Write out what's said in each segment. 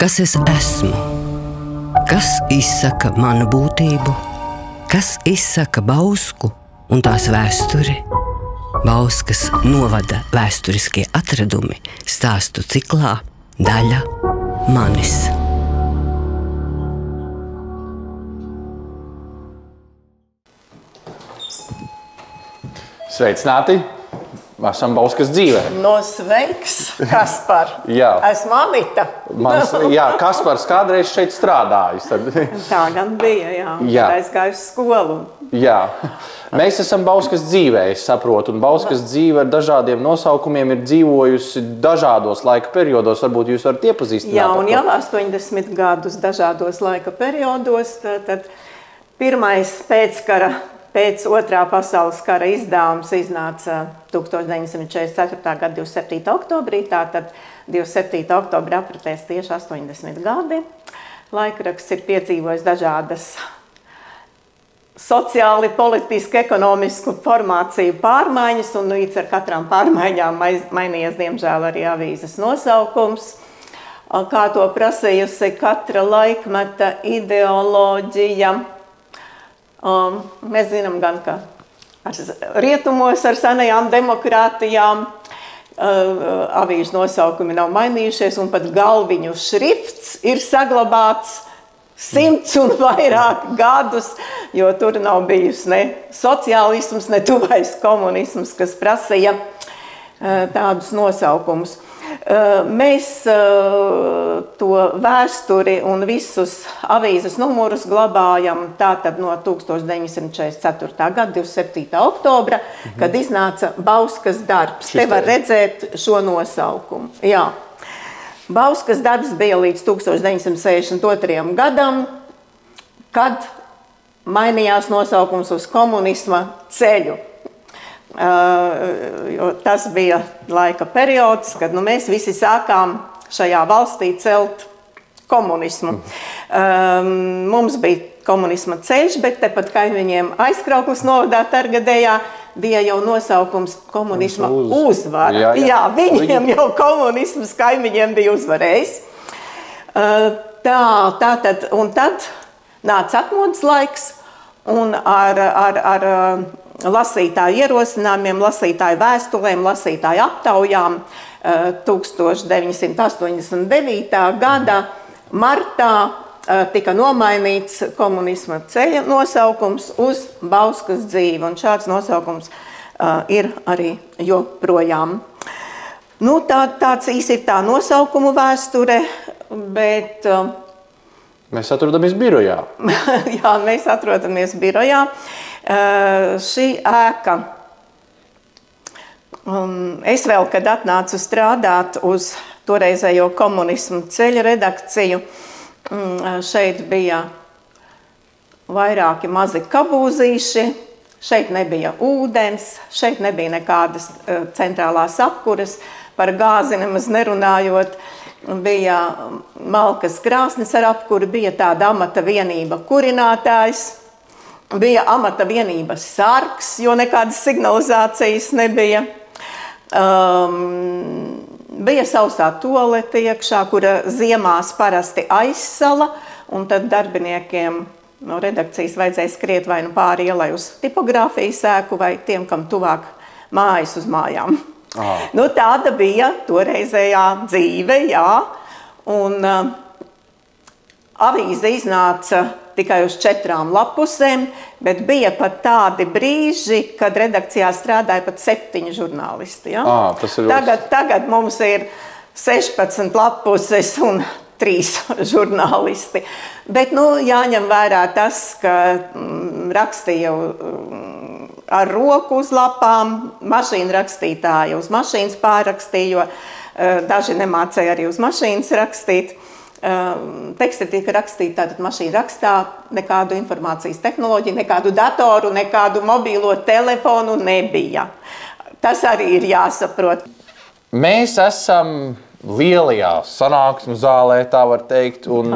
Kas es esmu? Kas izsaka manu būtību? Kas izsaka Bausku un tās vēsturi? Bauskas novada vēsturiskie atradumi stāstu ciklā Daļa manis. Sveicināti! Esam Bauskas dzīvē. No sveiks, Kaspar. Jā. Esmu Anita. Jā, Kaspars kādreiz šeit strādājis. Tā gan bija, jā. Jā. Aizgāju uz skolu. Jā. Mēs esam Bauskas dzīvē, es saprotu, un Bauskas dzīve ar dažādiem nosaukumiem ir dzīvojusi dažādos laika periodos. Varbūt jūs varat iepazīstināt. Jā, un jau 80 gadus dažādos laika periodos. Tad pirmais pēc otrā pasaules kara izdevums iznāca 1944. gada 27. oktobrī. Tātad 27. oktobrī apritēs tieši 80 gadi. Laikraksts ir piedzīvojis dažādas sociāli, politiski, ekonomisku formāciju pārmaiņas, un līdz ar katrām pārmaiņām mainījies, diemžēl, arī avīzes nosaukums. Kā to prasījusi katra laikmeta ideoloģija. Mēs zinām gan, ka rietumos ar senajām demokrātijām avīžu nosaukumi nav mainījušies, un pat galviņu šrifts ir saglabāts 100 un vairāk gadus, jo tur nav bijusi ne sociālisms, ne tuvais komunisms, kas prasīja tādus nosaukumus. Mēs to vēsturi un visus avīzes numurus glabājam tātad no 1944. gada 27. oktobra, kad iznāca Bauskas darbs. Te var redzēt šo nosaukumu. Jā. Bauskas darbs bija līdz 1962. gadam, kad mainījās nosaukums uz komunisma ceļu. Tas bija laika periods, kad mēs visi sākām šajā valstī celt komunismu. Mums bija komunisma ceļš, bet tepat kaimiņiem Aizkraukles novadā Targadējā bija jau nosaukums komunisma uzvara. Jā, viņiem jau komunisms kaimiņiem bija uzvarējis. Un tad nāca atmodas laiks, un ar lasītāju ierosinājumiem, lasītāju vēstulēm, lasītāju aptaujām 1989. gada martā tika nomainīts komunisma ceļa nosaukums uz Bauskas dzīvi, un šāds nosaukums ir arī joprojām. Tāds īsi ir tā nosaukumu vēsture, bet... Mēs atrodamies birojā. Jā, mēs atrodamies birojā. Šī ēka, es vēl, kad atnācu strādāt uz toreizējo komunismu ceļa redakciju, šeit bija vairāki mazi kabūzīši, šeit nebija ūdens, šeit nebija nekādas centrālās apkuras, par gāzi nemaz nerunājot. Bija malkas krāsnes ar apkuri, bija tāda amata vienība kurinātājs, bija amata vienības sargs, jo nekādas signalizācijas nebija. Bija sausā tualete iekšā, kura ziemās parasti aizsala, un tad darbiniekiem no redakcijas vajadzēja skriet vai nu pāri ielai uz tipogrāfijas ēku, vai tiem, kam tuvāk mājas uz mājām. Tāda bija toreizējā dzīve, jā. Un avīze iznāca tikai uz 4 lapusēm, bet bija pat tādi brīži, kad redakcijā strādāja pat 7 žurnālisti. Ja? Tagad mums ir 16 lapuses un 3 žurnālisti. Bet jāņem vērā tas, ka rakstīja ar roku uz lapām, mašīna rakstītāja uz mašīnas pārrakstīja, jo daži nemācēja arī uz mašīnas rakstīt. Teksti tika rakstīti, tātad mašīna rakstā, nekādu informācijas tehnoloģiju, nekādu datoru, nekādu mobīlo telefonu nebija. Tas arī ir jāsaprot. Mēs esam lielajā sanāksmu zālē, tā var teikt, un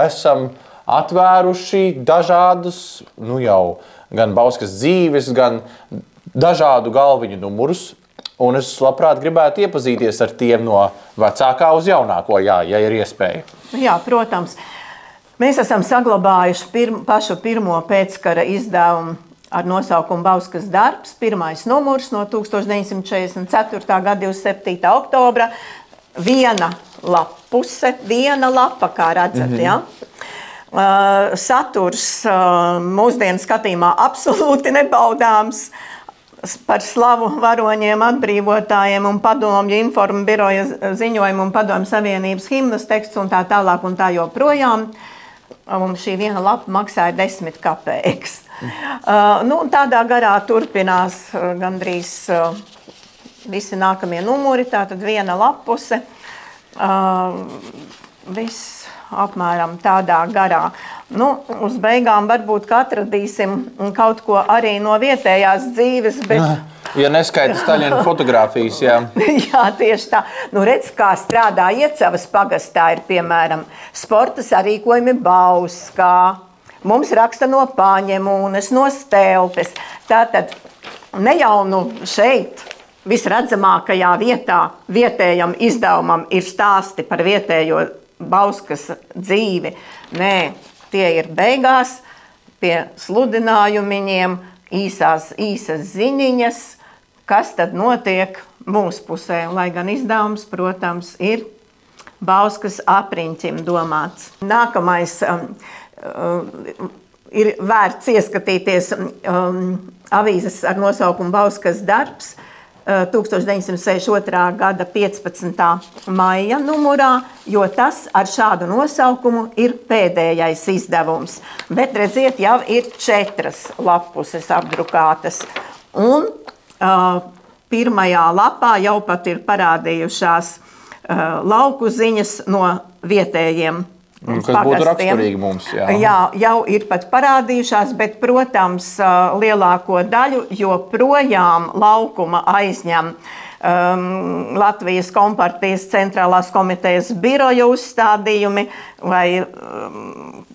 esam atvēruši dažādus, jau gan Bauskas dzīves, gan dažādu galviņu numurus. Un es labprāt gribētu iepazīties ar tiem no vecākā uz jaunāko, ja ir iespēja. Jā, protams. Mēs esam saglabājuši pašu pirmo pēckara izdevumu ar nosaukumu Bauskas darbs, pirmais numurs no 1944. gada 27. oktobra. Viena lapuse, viena lapa, kā redzat, ja? Saturs mūsdienu skatījumā absolūti nebaudāms. Par slavu varoņiem, atbrīvotājiem un padomju informu biroja ziņojumu un padomju savienības himnas teksts un tā tālāk un tā joprojām. Un šī viena lapa maksāja 10 kapeikas. Tādā garā turpinās gandrīz visi nākamie numuri, tātad viena lapuse. Viss apmēram tādā garā. Uz beigām varbūt atradīsim kaut ko arī no vietējās dzīves, bet... Ja neskaita Staļina fotogrāfijas, jā. Jā, tieši tā. Redz, kā strādā Iecavas pagastā ir, piemēram, sporta sarīkojumi Bauskā. Mums raksta no Paņemūnes, no Stelpes. Tātad ne jau šeit visredzamākajā vietā vietējam izdevumam ir stāsti par vietējo Bauskas dzīvi. Nē, tie ir beigās pie sludinājumiņiem, īsas ziņiņas, kas tad notiek mūsu pusē. Lai gan izdevums, protams, ir Bauskas apriņķim domāts. Nākamais ir vērts ieskatīties avīzes ar nosaukumu Bauskas darbs, 1962. gada 15. maija numurā, jo tas ar šādu nosaukumu ir pēdējais izdevums. Bet, redziet, jau ir 4 lapuses apdrukātas. Un pirmajā lapā jau pat ir parādījušās lauku ziņas no vietējiem kas būtu raksturīgi mums, jā. Jā, jau ir pat parādījušās, bet, protams, lielāko daļu joprojām laukuma aizņem Latvijas Kompartijas centrālās komitejas biroja uzstādījumi vai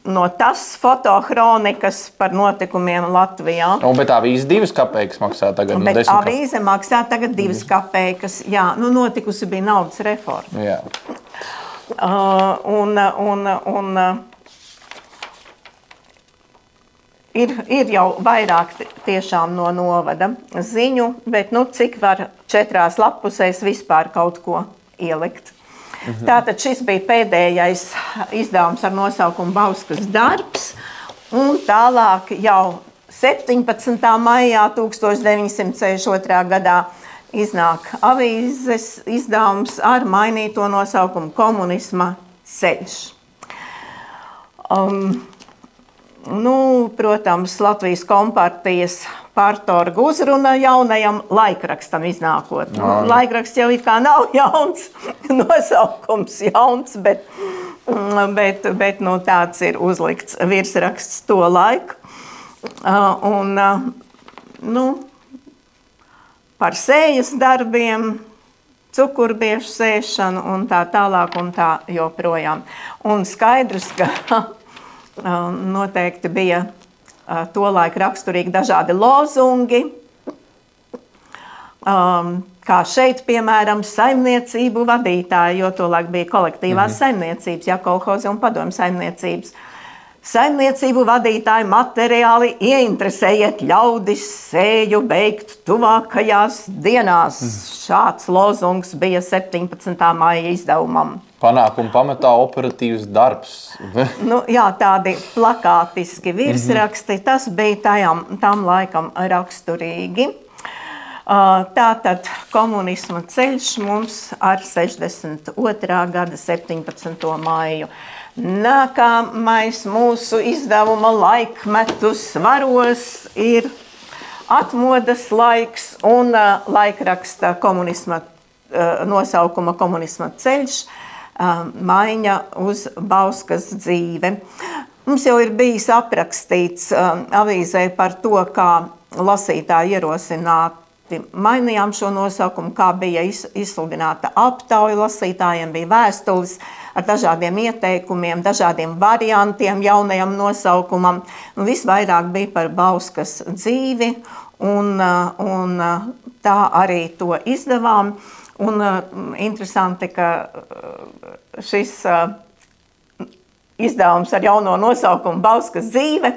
no tas fotohronikas par notikumiem Latvijā. Bet avīze 2 kapeikas maksā tagad. Bet avīze maksā tagad 2 kapeikas. Jā, notikusi bija naudas reforma. Jā. Ir jau vairāk tiešām no novada ziņu, bet cik var 4 lapusēs vispār kaut ko ielikt. Tātad šis bija pēdējais izdevums ar nosaukumu Bauskas darbs, un tālāk jau 17. maijā 1962. gadā iznāk avīzes izdevums ar mainīto nosaukumu Komunisma ceļš. Protams, Latvijas Kompartijas partorga uzruna jaunajam laikrakstam iznākot. Laikraksts jau it kā nav jauns, nosaukums jauns, bet tāds ir uzlikts virsraksts to laiku. Par sējas darbiem, cukurbiešu sēšanu un tā tālāk un tā joprojām. Un skaidrs, ka noteikti bija tolaik raksturīgi dažādi lozungi, kā šeit, piemēram, saimniecību vadītāji, jo tolaik bija kolektīvās saimniecības, kolhozi un padomju saimniecības. Saimniecību vadītāji materiāli ieinteresējiet ļaudis sēju beigt tuvākajās dienās. Šāds lozungs bija 17. maija izdevumam. Panākuma pamatā operatīvs darbs. Jā, tādi plakātiski virsraksti, tas bija tam laikam raksturīgi. Tātad komunisma ceļš mums ar 62. gada 17. maiju. Nākamais mūsu izdevuma laikmetu svaros ir atmodas laiks un laikraksta nosaukuma Komunisma ceļš, maiņa uz Bauskas dzīve. Mums jau ir bijis aprakstīts avīzē par to, kā lasītāji ierosināti mainījām šo nosaukumu, kā bija izsludināta aptauja lasītājiem, bija vēstules ar dažādiem ieteikumiem, dažādiem variantiem jaunajam nosaukumam. Visvairāk bija par Bauskas dzīvi un tā arī to izdevām. Un interesanti, ka šis izdevums ar jauno nosaukumu Bauskas dzīve,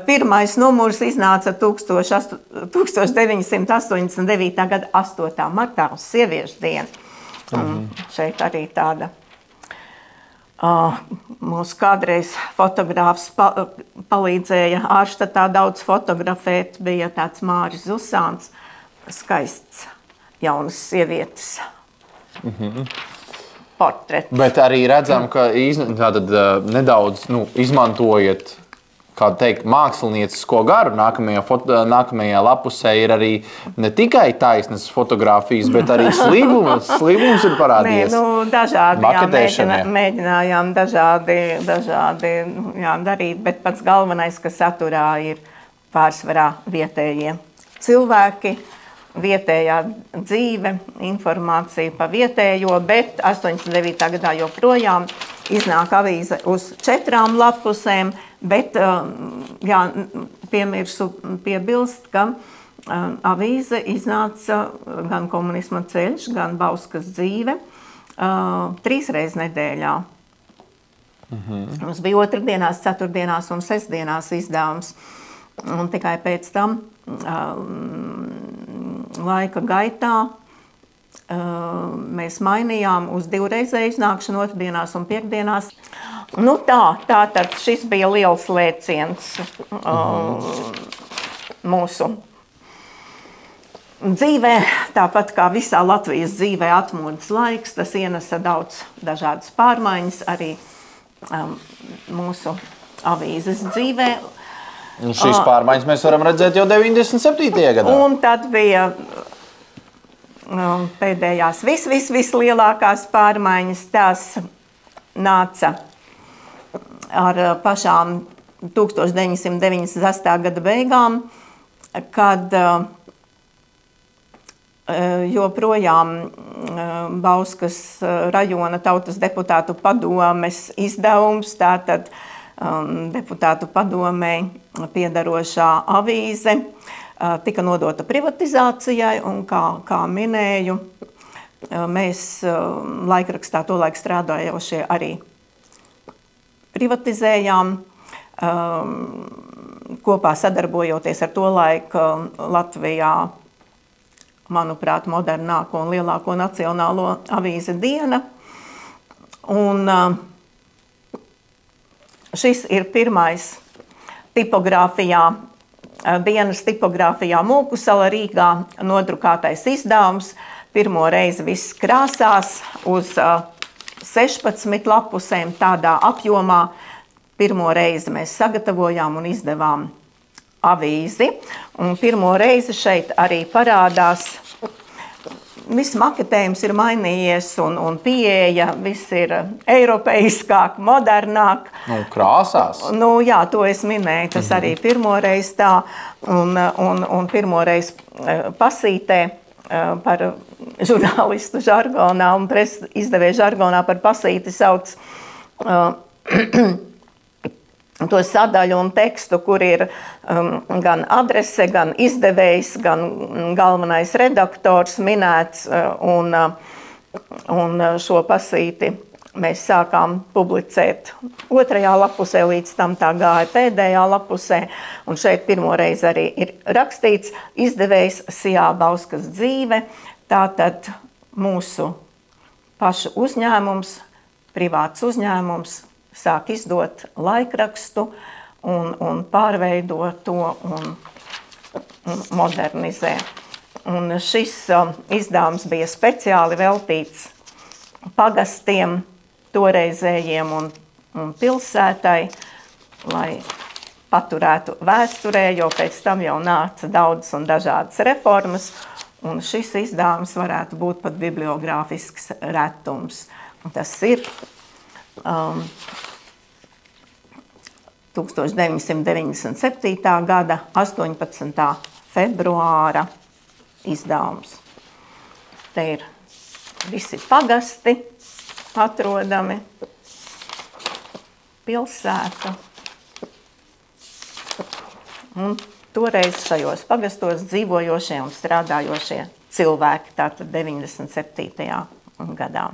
pirmais numurs iznāca 1989. Gada 8. martā uz sieviešu dienu. Šeit arī tāda mūsu kādreiz fotogrāfs palīdzēja Ārštatā daudz fotografēt, bija tāds Māris Zusāns, skaists jaunas sievietes portrets. Bet arī redzam, ka tātad, nedaudz izmantojat, kā teikt, māksliniecisko garu. Nākamajā lapusē ir arī ne tikai taisnas fotogrāfijas, bet arī slīpums ir parādījies. Dažādi, mēģinājām dažādi darīt, bet pats galvenais, ka saturā ir pārsvarā vietējie cilvēki, vietējā dzīve, informācija pa vietējo, bet 89. gadā joprojām iznāk avīze uz 4 lapusēm, bet piemirsu piebilst, ka avīze iznāca gan Komunisma ceļš, gan Bauskas dzīve 3 reizes nedēļā. Mums bija otrdienās, ceturtdienās un sestdienās izdevums, un tikai pēc tam laika gaitā mēs mainījām uz 2-reizēju iznākšanu otrdienās un piekdienās. Tātad šis bija liels lēciens mūsu dzīvē, tāpat kā visā Latvijas dzīvē atmodas laiks, tas ienesa daudz dažādas pārmaiņas arī mūsu avīzes dzīvē. Šīs pārmaiņas mēs varam redzēt jau 97. gadā. Un tad bija pēdējās vislielākās pārmaiņas, tās nāca ar pašām 1998. gada beigām, kad joprojām Bauskas rajona tautas deputātu padomes izdevums, tātad deputātu padomei piedarošā avīze, tika nodota privatizācijai, un kā minēju, mēs laikrakstā tolaik strādājošie arī privatizējām, kopā sadarbojoties ar tolaik Latvijā, manuprāt, modernāko un lielāko nacionālo avīzi Diena. Un šis ir pirmais tipogrāfijā, Dienas tipogrāfijā Mūkusala Rīgā nodrukātais izdevums. Pirmo reizi viss krāsās uz 16 lapusēm tādā apjomā. Pirmo reizi mēs sagatavojām un izdevām avīzi. Un pirmo reizi šeit arī parādās. Viss maketējums ir mainījies un pieeja, viss ir eiropeiskāk, modernāk. Krāsās. Jā, to es minēju, tas arī pirmoreiz tā, un pirmoreiz pasītē par žurnālistu žargonā un preses izdevēju žargonā par pasīti sauc to sadaļu un tekstu, kur ir gan adrese, gan izdevējs, gan galvenais redaktors minēts, un šo pasīti mēs sākām publicēt 2. lapusē, līdz tam tā gāja pēdējā lapusē, un šeit pirmoreiz arī ir rakstīts izdevējs Sijā Bauskas dzīve, tātad mūsu pašu uzņēmums, privāts uzņēmums, sāk izdot laikrakstu un pārveido to un modernizē. Un šis izdevums bija speciāli veltīts pagastiem, toreizējiem un pilsētai, lai paturētu vēsturē, jo pēc tam jau nāca daudzas un dažādas reformas, un šis izdevums varētu būt pat bibliogrāfisks retums. Un tas ir 1997. gada 18. februāra izdevums. Te ir visi pagasti atrodami, pilsēta un toreiz šajos pagastos dzīvojošie un strādājošie cilvēki, tātad 97. gadā.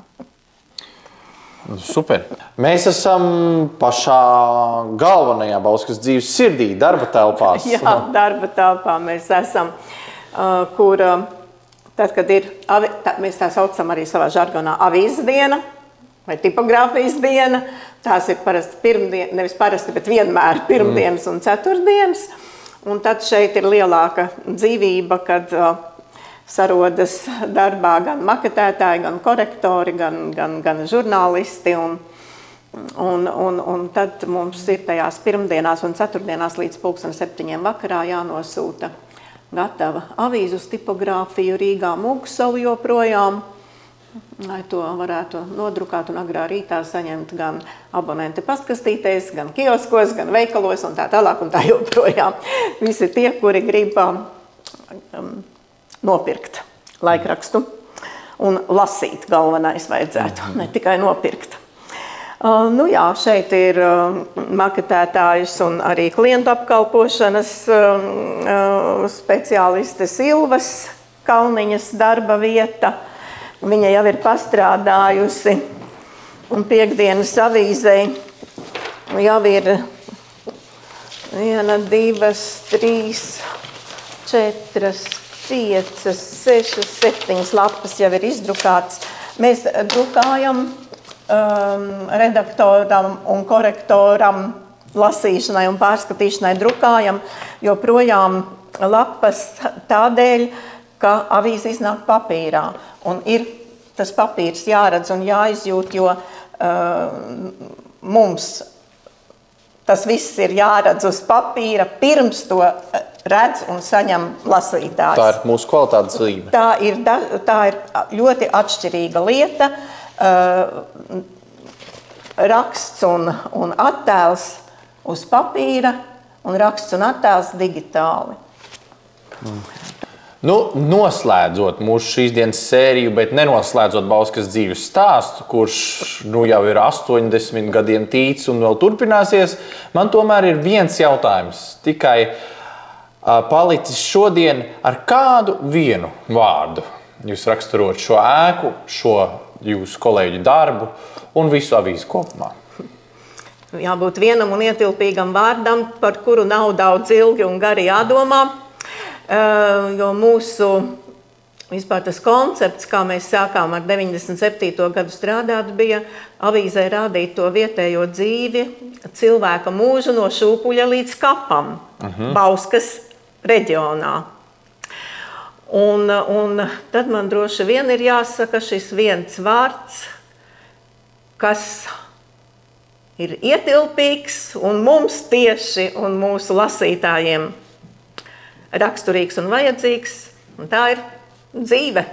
Super. Mēs esam pašā galvenajā Bauskas dzīves sirdī, darba telpās. Jā, darba telpā mēs esam, kur tad, kad ir, mēs tā saucam arī savā žargonā avīzes diena vai tipogrāfijas diena, tās ir parasti pirmdien, nevis parasti, bet vienmēr pirmdienas un ceturtdienas, un tad šeit ir lielāka dzīvība, kad sarodas darbā gan maketētāji, gan korektori, gan žurnālisti, un tad mums ir tajās pirmdienās un ceturtdienās līdz 7:00 vakarā jānosūta gatava avīzu uz tipogrāfiju Rīgā Mūksalu joprojām, lai to varētu nodrukāt un agrā rītā saņemt gan abonenti pastkastītēs, gan kioskos, gan veikalos un tā tālāk un tā joprojām. Visi tie, kuri grib nopirkt laikrakstu un lasīt galvenais vajadzētu, ne tikai nopirkt. Nu jā, šeit ir maketētājs un arī klientu apkalpošanas speciāliste Silvas Kalniņas darba vieta. Viņa jau ir pastrādājusi, un piekdienas avīzei jau ir 1, 2, 3, 4, 5, 6, 7 lapas jau ir izdrukāts. Mēs drukājam redaktoram un korektoram lasīšanai un pārskatīšanai drukājam, joprojām lapas tādēļ, ka avīze iznāk papīrā. Un ir tas papīrs jāredz un jāizjūt, jo mums tas viss ir jāredz uz papīra, pirms to redz un saņem lasītājs. Tā ir mūsu kvalitātes zīme. Tā ir ļoti atšķirīga lieta. Raksts un attēls uz papīra un raksts un attēls digitāli. Nu, noslēdzot mūsu šīs dienas sēriju, bet nenoslēdzot Bauskas dzīves stāstu, kurš jau ir 80 gadiem tīts un vēl turpināsies, man tomēr ir viens jautājums, tikai palicis šodien, ar kādu vienu vārdu jūs raksturot šo ēku, šo jūsu kolēģu darbu un visu avīzi kopumā? Jābūt vienam un ietilpīgam vārdam, par kuru nav daudz ilgi un gari jādomā. Jo mūsu vispār tas koncepts, kā mēs sākām ar 97. gadu strādāt, bija avīzē rādīt to vietējo dzīvi, cilvēka mūžu no Šūpuļa līdz Kapam, Bauskas reģionā. Un tad man droši vien ir jāsaka šis viens vārds, kas ir ietilpīgs un mums tieši un mūsu lasītājiem raksturīgs un vajadzīgs, un tā ir dzīve.